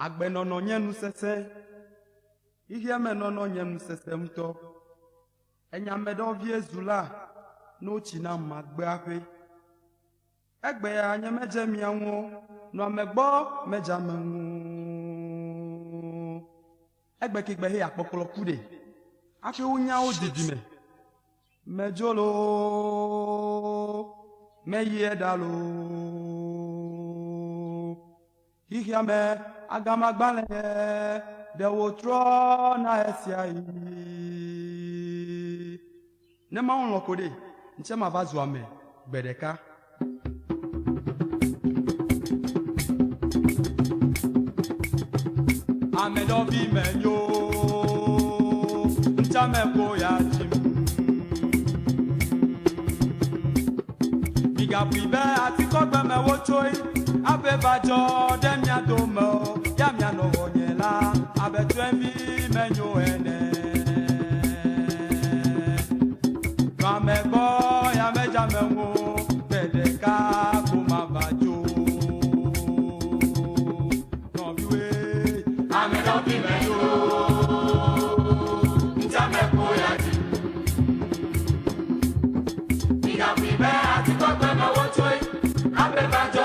Agbenono nyenu sese. Ihe menono nyenu sese mto. Enyamedo vie zula. No china magbe ape. Egbe ya nye meje mianwo. No amegbo meja menwo. Egbe kigbe he akpokolo kude. Ape unya o didime. Mejolo. Meyedalo. Hihiame agamagbale de wotro na esiai. Ne ma on lokode nche ma vazu ame gbedeka. Amedo bi menyo ncha me ko ya jim. Biga pribe ati ko gbe me wo choi. Abe bajo dem ya domo ya mi ano wonyela abe twembi menyo ene kame ko ya meja menwo bedeka kuma bajo no biwe ame do bi menyo ntame ko ya ji biga bibe ati ko gbe me wo choi abe bajo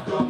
Santo